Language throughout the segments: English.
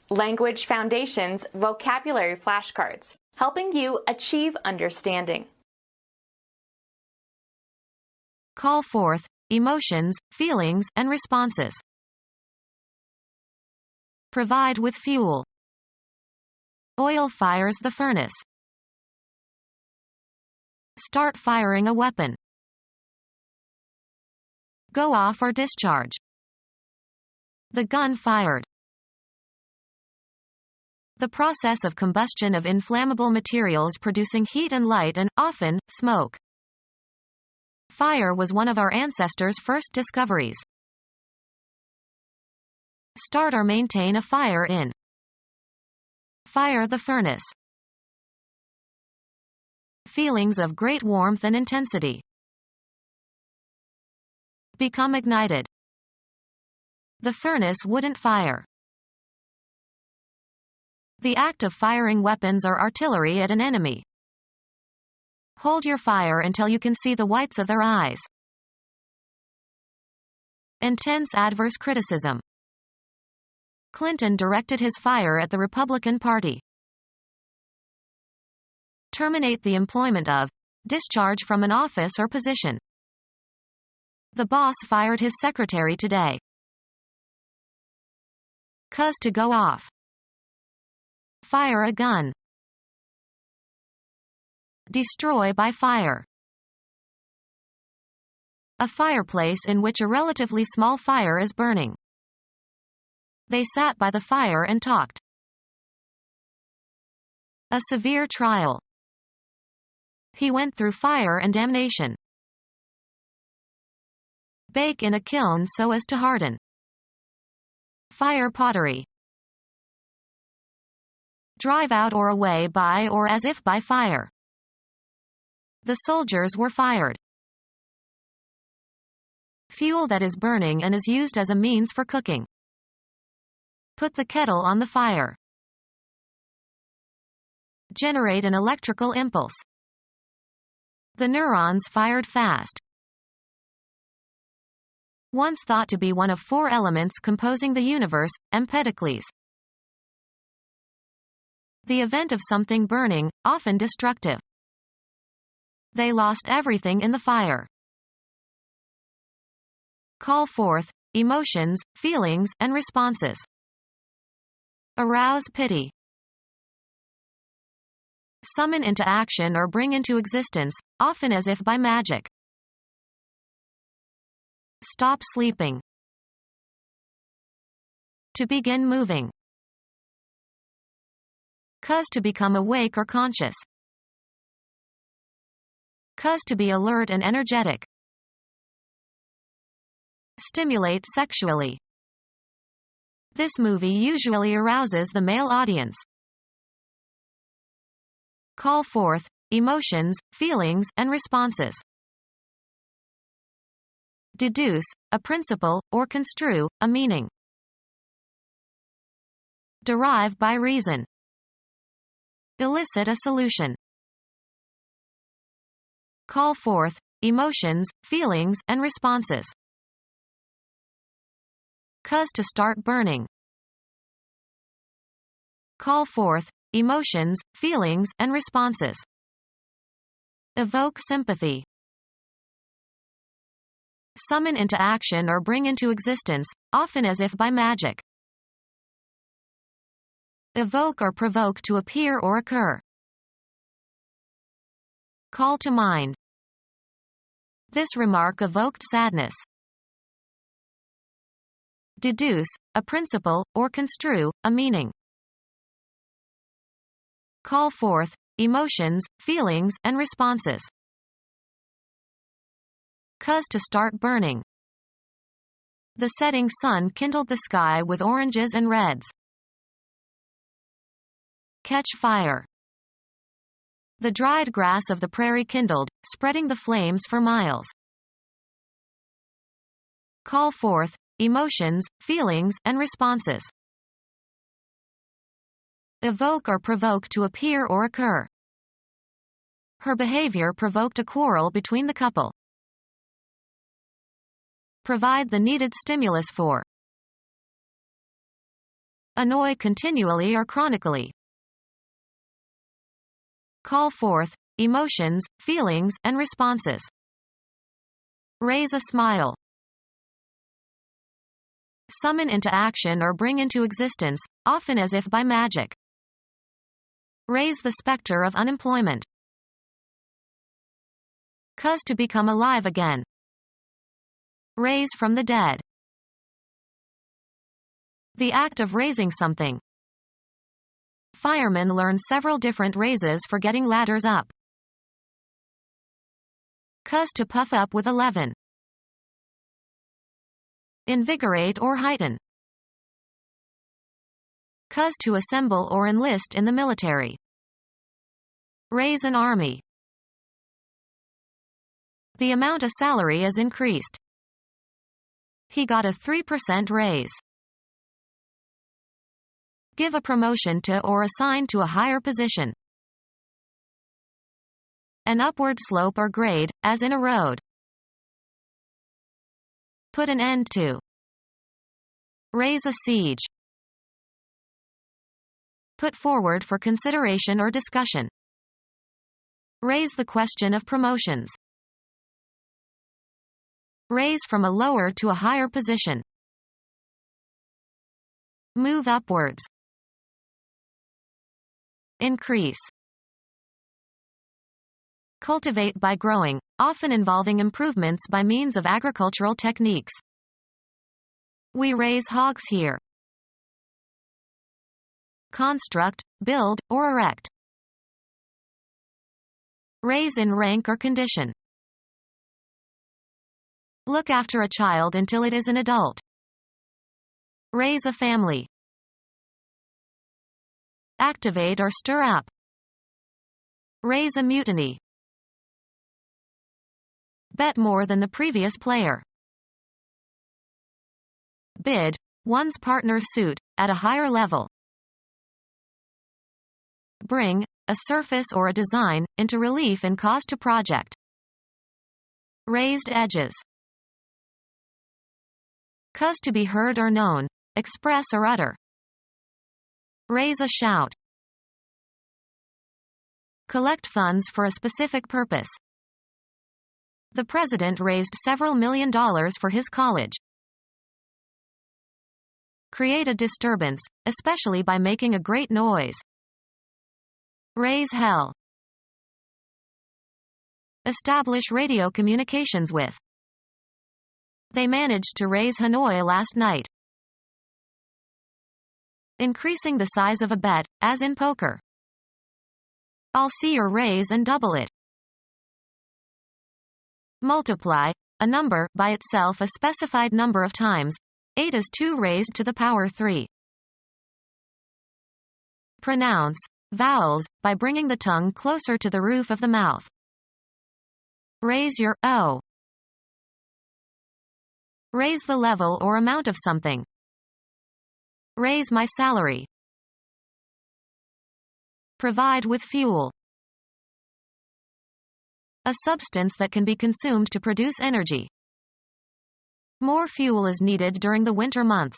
Language Foundations Vocabulary Flashcards, helping you achieve understanding. Call forth emotions, feelings, and responses. Provide with fuel. Oil fires the furnace. Start firing a weapon. Go off or discharge. The gun fired. The process of combustion of inflammable materials producing heat and light and, often, smoke. Fire was one of our ancestors' first discoveries. Start or maintain a fire in. Fire the furnace. Feelings of great warmth and intensity. Become ignited. The furnace wouldn't fire. The act of firing weapons or artillery at an enemy. Hold your fire until you can see the whites of their eyes. Intense adverse criticism. Clinton directed his fire at the Republican Party. Terminate the employment of. Discharge from an office or position. The boss fired his secretary today. Cause to go off. Fire a gun. Destroy by fire. A fireplace in which a relatively small fire is burning. They sat by the fire and talked. A severe trial. He went through fire and damnation. Bake in a kiln so as to harden. Fire pottery. Drive out or away by or as if by fire. The soldiers were fired. Fuel that is burning and is used as a means for cooking. Put the kettle on the fire. Generate an electrical impulse. The neurons fired fast. Once thought to be one of 4 elements composing the universe, Empedocles. The event of something burning, often destructive. They lost everything in the fire. Call forth emotions, feelings, and responses. Arouse pity. Summon into action or bring into existence, often as if by magic. Stop sleeping. To begin moving. Cause to become awake or conscious. Cause to be alert and energetic. Stimulate sexually. This movie usually arouses the male audience. Call forth emotions, feelings, and responses. Deduce a principle, or construe a meaning. Derive by reason. Elicit a solution. Call forth emotions, feelings, and responses. Cause to start burning. Call forth emotions, feelings, and responses. Evoke sympathy. Summon into action or bring into existence, often as if by magic. Evoke or provoke to appear or occur. Call to mind. This remark evoked sadness. Deduce a principle, or construe a meaning. Call forth emotions, feelings, and responses. Cause to start burning. The setting sun kindled the sky with oranges and reds. Catch fire. The dried grass of the prairie kindled, spreading the flames for miles. Call forth emotions, feelings, and responses. Evoke or provoke to appear or occur. Her behavior provoked a quarrel between the couple. Provide the needed stimulus for. Annoy continually or chronically. Call forth emotions, feelings, and responses. Raise a smile. Summon into action or bring into existence, often as if by magic. Raise the specter of unemployment. Cause to become alive again. Raise from the dead. The act of raising something. Firemen learn several different raises for getting ladders up. Cause to puff up with 11. Invigorate or heighten. Cause to assemble or enlist in the military. Raise an army. The amount of salary is increased. He got a 3% raise. Give a promotion to or assign to a higher position. An upward slope or grade, as in a road. Put an end to. Raise a siege. Put forward for consideration or discussion. Raise the question of promotions. Raise from a lower to a higher position. Move upwards. Increase. Cultivate by growing, often involving improvements by means of agricultural techniques. We raise hogs here. Construct, build, or erect. Raise in rank or condition. Look after a child until it is an adult. Raise a family. Activate or stir up. Raise a mutiny. Bet more than the previous player. Bid, one's partner's suit, at a higher level. Bring, a surface or a design, into relief and cause to project. Raised edges. Cause to be heard or known, express or utter. Raise a shout. Collect funds for a specific purpose. The president raised several $1 million for his college. Create a disturbance, especially by making a great noise. Raise hell. Establish radio communications with. They managed to raise Hanoi last night. Increasing the size of a bet, as in poker. I'll see your raise and double it. Multiply, a number, by itself a specified number of times. 8 is 2 raised to the power 3. Pronounce, vowels, by bringing the tongue closer to the roof of the mouth. Raise your O. Raise the level or amount of something. Raise my salary. Provide with fuel. A substance that can be consumed to produce energy. More fuel is needed during the winter months.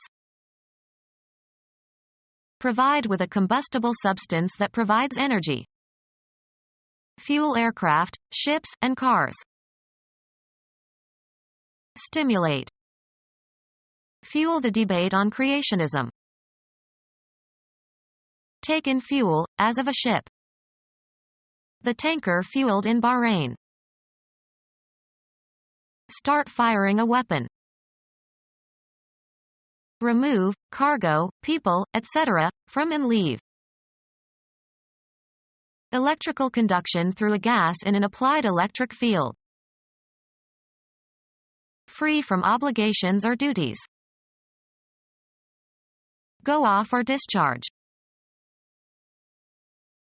Provide with a combustible substance that provides energy. Fuel aircraft, ships, and cars. Stimulate. Fuel the debate on creationism. Take in fuel, as of a ship. The tanker fueled in Bahrain. Start firing a weapon. Remove, cargo, people, etc., from and leave. Electrical conduction through a gas in an applied electric field. Free from obligations or duties. Go off or discharge.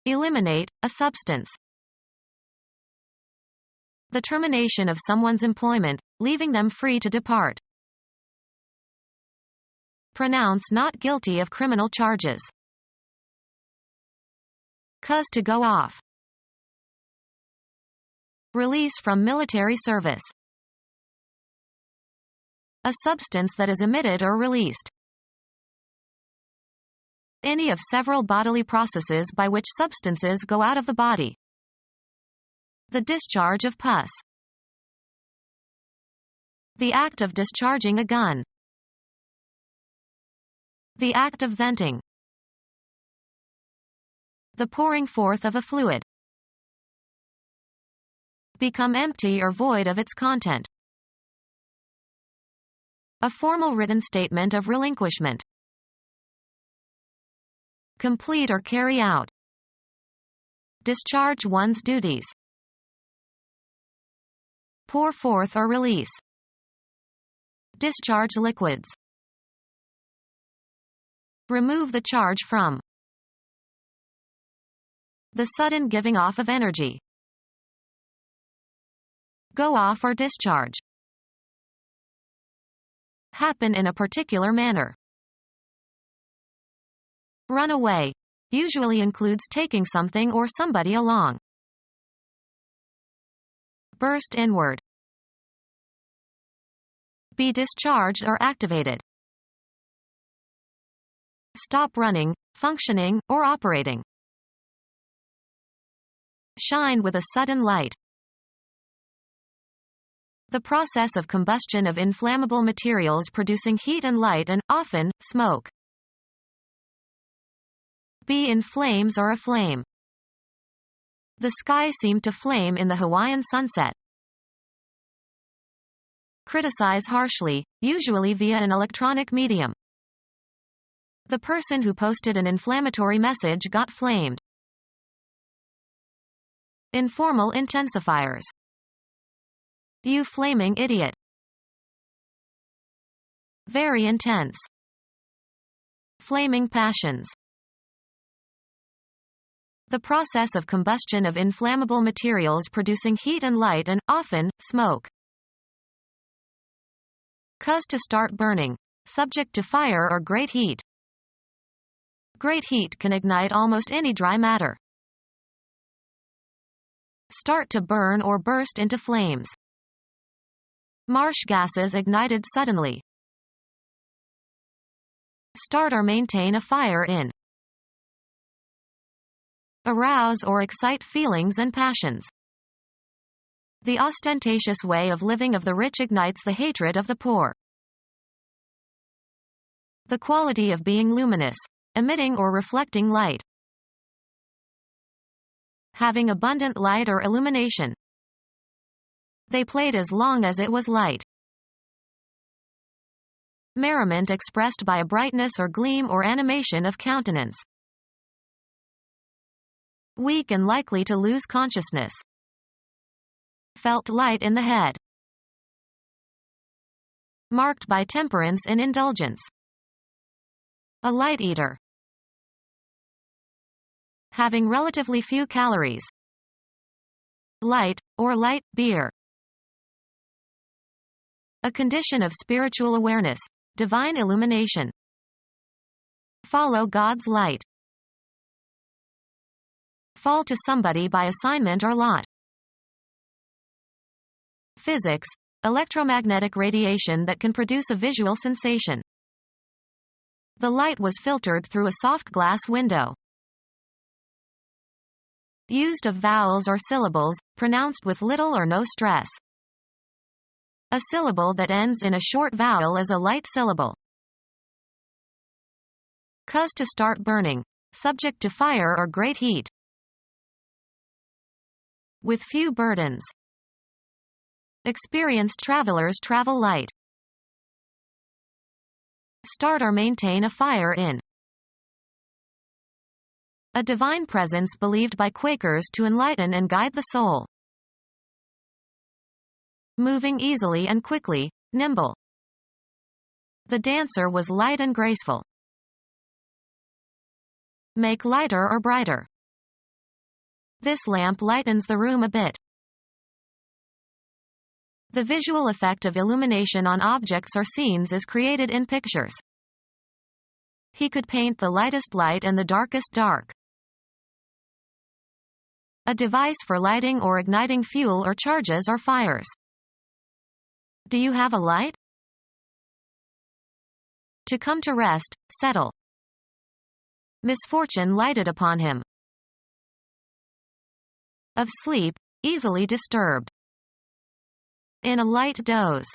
Eliminate, a substance. The termination of someone's employment, leaving them free to depart. Pronounce not guilty of criminal charges. Cause to go off. Release from military service. A substance that is emitted or released. Any of several bodily processes by which substances go out of the body. The discharge of pus. The act of discharging a gun. The act of venting. The pouring forth of a fluid. Become empty or void of its content. A formal written statement of relinquishment. Complete or carry out. Discharge one's duties. Pour forth or release. Discharge liquids. Remove the charge from. The sudden giving off of energy. Go off or discharge. Happen in a particular manner. Run away. Usually includes taking something or somebody along. Burst inward. Be discharged or activated. Stop running, functioning, or operating. Shine with a sudden light. The process of combustion of inflammable materials producing heat and light and, often, smoke. Be in flames or aflame. The sky seemed to flame in the Hawaiian sunset. Criticize harshly, usually via an electronic medium. The person who posted an inflammatory message got flamed. Informal intensifiers. You flaming idiot. Very intense. Flaming passions. The process of combustion of inflammable materials producing heat and light and, often, smoke. Cause to start burning. Subject to fire or great heat. Great heat can ignite almost any dry matter. Start to burn or burst into flames. Marsh gases ignited suddenly. Start or maintain a fire in. Arouse or excite feelings and passions. The ostentatious way of living of the rich ignites the hatred of the poor. The quality of being luminous, emitting or reflecting light. Having abundant light or illumination. They played as long as it was light. Merriment expressed by a brightness or gleam or animation of countenance. Weak and likely to lose consciousness. Felt light in the head. Marked by temperance and indulgence. A light eater. Having relatively few calories. Light, or light, beer. A condition of spiritual awareness, divine illumination. Follow God's light. Fall to somebody by assignment or lot. Physics, electromagnetic radiation that can produce a visual sensation. The light was filtered through a soft glass window. Used of vowels or syllables, pronounced with little or no stress. A syllable that ends in a short vowel is a light syllable. Cause to start burning. Subject to fire or great heat. With few burdens. Experienced travelers travel light. Start or maintain a fire in. A divine presence believed by Quakers to enlighten and guide the soul. Moving easily and quickly, nimble. The dancer was light and graceful. Make lighter or brighter. This lamp lightens the room a bit. The visual effect of illumination on objects or scenes is created in pictures. He could paint the lightest light and the darkest dark. A device for lighting or igniting fuel or charges or fires. Do you have a light? To come to rest, settle. Misfortune lighted upon him. Of sleep, easily disturbed. In a light doze.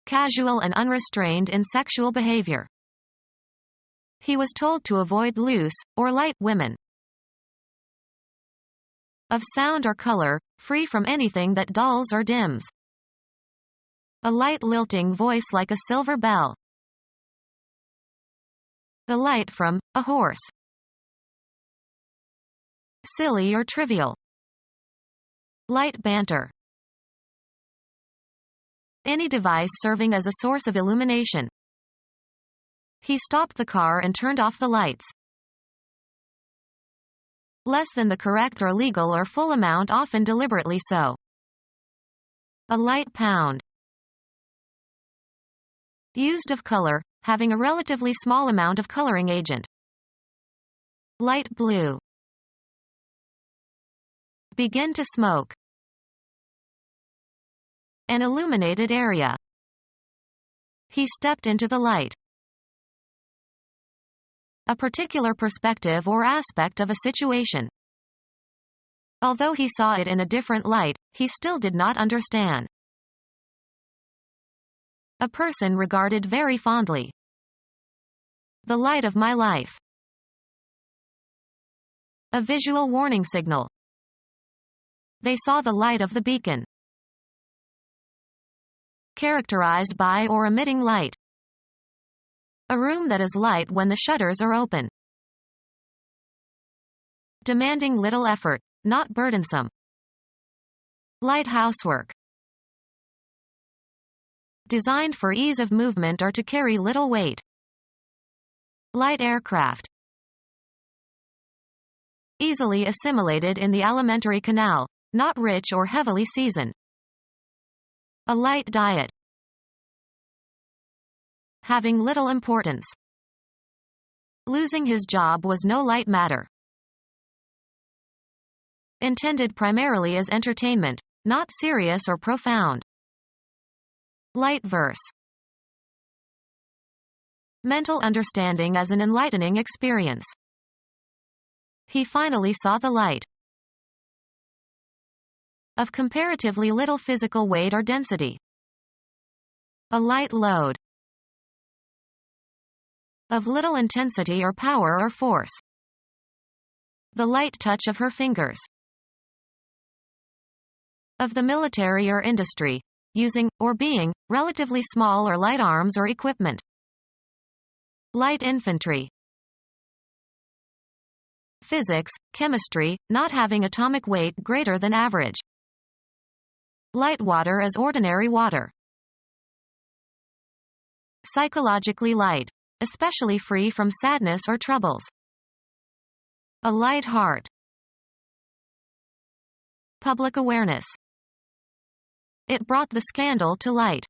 Casual and unrestrained in sexual behavior. He was told to avoid loose, or light, women. Of sound or color, free from anything that dulls or dims. A light lilting voice like a silver bell. A light from a horse. Silly or trivial. Light banter. Any device serving as a source of illumination. He stopped the car and turned off the lights. Less than the correct or legal or full amount, often deliberately so. A light pound. Used of color, having a relatively small amount of coloring agent. Light blue. Begin to smoke. An illuminated area. He stepped into the light. A particular perspective or aspect of a situation. Although he saw it in a different light, he still did not understand. A person regarded very fondly. The light of my life. A visual warning signal. They saw the light of the beacon. Characterized by or emitting light. A room that is light when the shutters are open. Demanding little effort, not burdensome. Light housework. Designed for ease of movement or to carry little weight. Light aircraft. Easily assimilated in the alimentary canal, not rich or heavily seasoned. A light diet. Having little importance. Losing his job was no light matter. Intended primarily as entertainment, not serious or profound. Light verse. Mental understanding as an enlightening experience. He finally saw the light. Of comparatively little physical weight or density. A light load. Of little intensity or power or force. The light touch of her fingers. Of the military or industry, using, or being, relatively small or light arms or equipment. Light infantry. Physics, chemistry, not having atomic weight greater than average. Light water as ordinary water. Psychologically light, especially free from sadness or troubles. A light heart. Public awareness. It brought the scandal to light.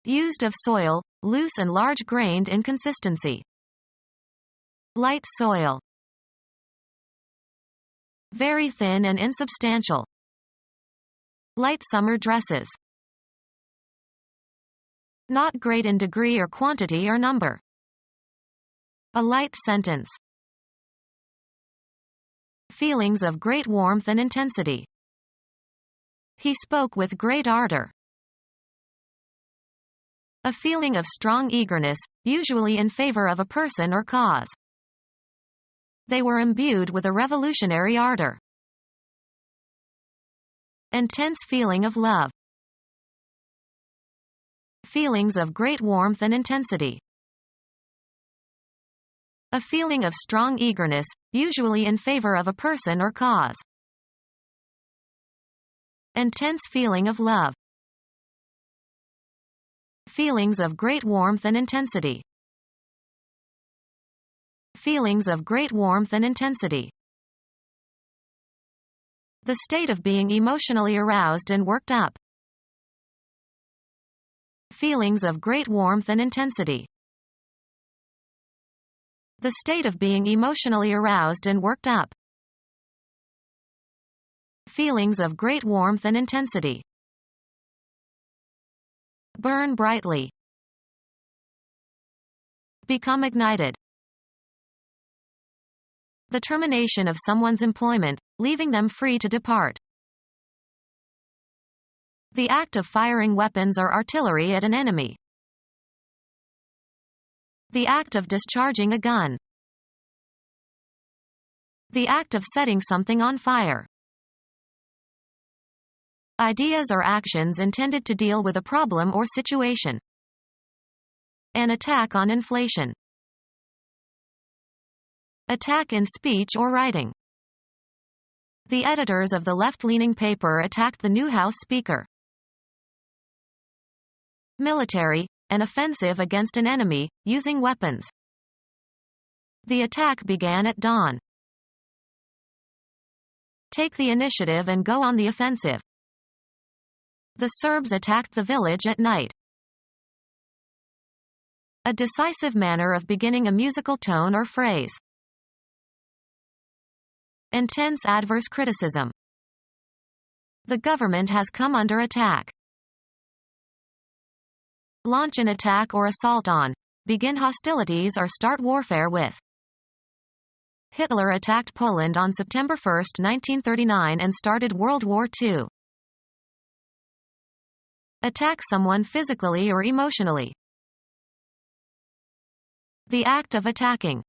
Used of soil, loose and large-grained in consistency. Light soil. Very thin and insubstantial. Light summer dresses. Not great in degree or quantity or number. A light sentence. Feelings of great warmth and intensity. He spoke with great ardor. A feeling of strong eagerness, usually in favor of a person or cause. They were imbued with a revolutionary ardor. Intense feeling of love. Feelings of great warmth and intensity. A feeling of strong eagerness, usually in favor of a person or cause. Intense feeling of love. Feelings of great warmth and intensity. Feelings of great warmth and intensity. The state of being emotionally aroused and worked up. Feelings of great warmth and intensity. The state of being emotionally aroused and worked up. Feelings of great warmth and intensity. Burn brightly. Become ignited. The termination of someone's employment, leaving them free to depart. The act of firing weapons or artillery at an enemy. The act of discharging a gun. The act of setting something on fire. Ideas or actions intended to deal with a problem or situation. An attack on inflation. Attack in speech or writing. The editors of the left-leaning paper attacked the new House Speaker. Military, an offensive against an enemy, using weapons. The attack began at dawn. Take the initiative and go on the offensive. The Serbs attacked the village at night. A decisive manner of beginning a musical tone or phrase. Intense adverse criticism. The government has come under attack. Launch an attack or assault on. Begin hostilities or start warfare with. Hitler attacked Poland on September 1, 1939 and started World War II. Attack someone physically or emotionally. The act of attacking.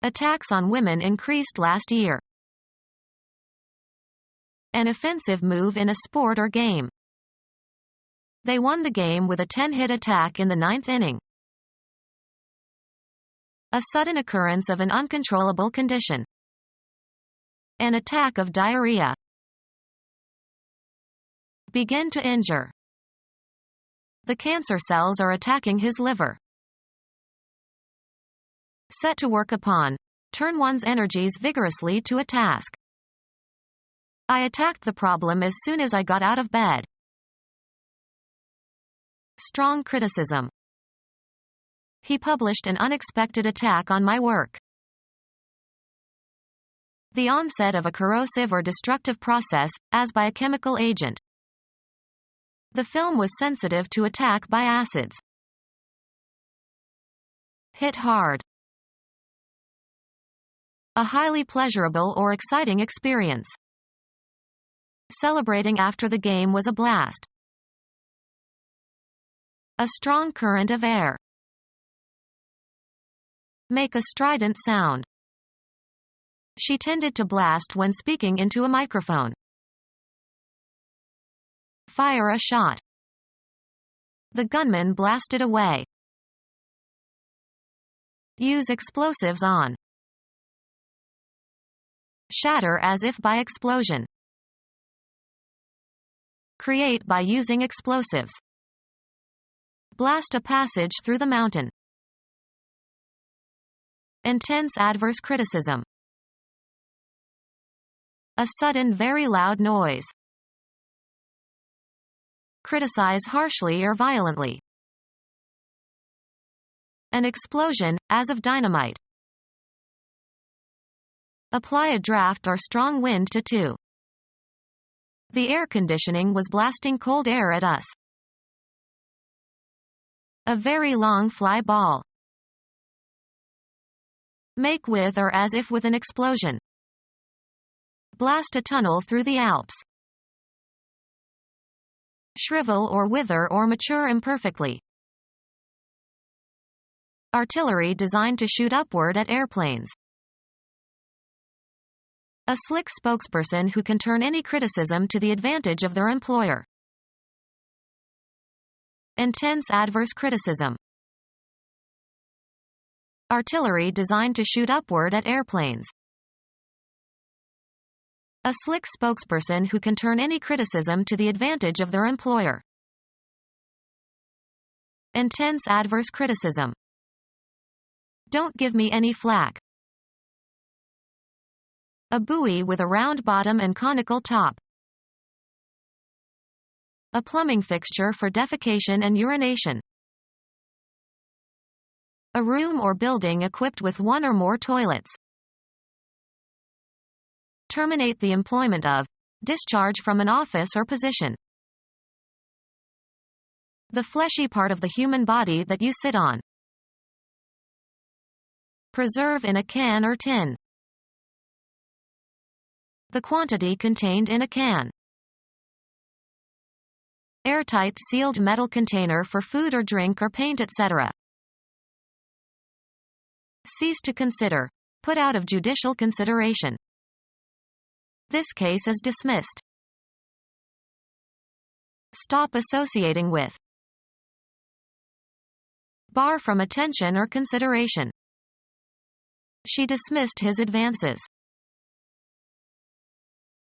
Attacks on women increased last year. An offensive move in a sport or game. They won the game with a 10-hit attack in the 9th inning. A sudden occurrence of an uncontrollable condition. An attack of diarrhea. Begin to injure. The cancer cells are attacking his liver. Set to work upon. Turn one's energies vigorously to a task. I attacked the problem as soon as I got out of bed. Strong criticism. He published an unexpected attack on my work. The onset of a corrosive or destructive process, as by a chemical agent. The film was sensitive to attack by acids. Hit hard. A highly pleasurable or exciting experience. Celebrating after the game was a blast. A strong current of air. Make a strident sound. She tended to blast when speaking into a microphone. Fire a shot. The gunman blasted away. Use explosives on. Shatter as if by explosion. Create by using explosives. Blast a passage through the mountain. Intense adverse criticism. A sudden very loud noise. Criticize harshly or violently. An explosion, as of dynamite. Apply a draft or strong wind to. The air conditioning was blasting cold air at us. A very long fly ball. Make with or as if with an explosion. Blast a tunnel through the Alps. Shrivel or wither or mature imperfectly. Artillery designed to shoot upward at airplanes. A slick spokesperson who can turn any criticism to the advantage of their employer. Intense adverse criticism. Artillery designed to shoot upward at airplanes. A slick spokesperson who can turn any criticism to the advantage of their employer. Intense adverse criticism. Don't give me any flack. A buoy with a round bottom and conical top. A plumbing fixture for defecation and urination. A room or building equipped with one or more toilets. Terminate the employment of. Discharge from an office or position. The fleshy part of the human body that you sit on. Preserve in a can or tin. The quantity contained in a can. Airtight sealed metal container for food or drink or paint, etc. Cease to consider. Put out of judicial consideration. This case is dismissed. Stop associating with. Bar from attention or consideration. She dismissed his advances.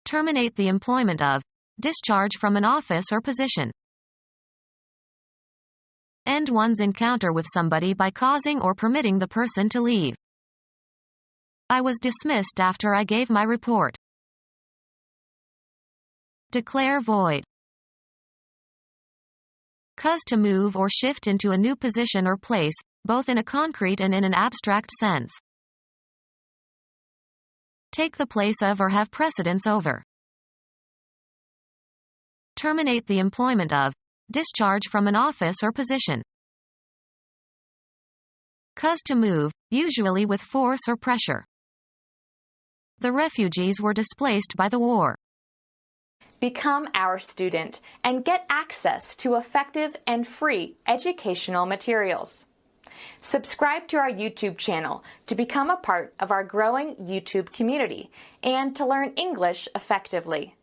Terminate the employment of. Discharge from an office or position. End one's encounter with somebody by causing or permitting the person to leave. I was dismissed after I gave my report. Declare void. Cause to move or shift into a new position or place, both in a concrete and in an abstract sense. Take the place of or have precedence over. Terminate the employment of. Discharge from an office or position. Cause to move, usually with force or pressure. The refugees were displaced by the war. Become our student and get access to effective and free educational materials. Subscribe to our YouTube channel to become a part of our growing YouTube community and to learn English effectively.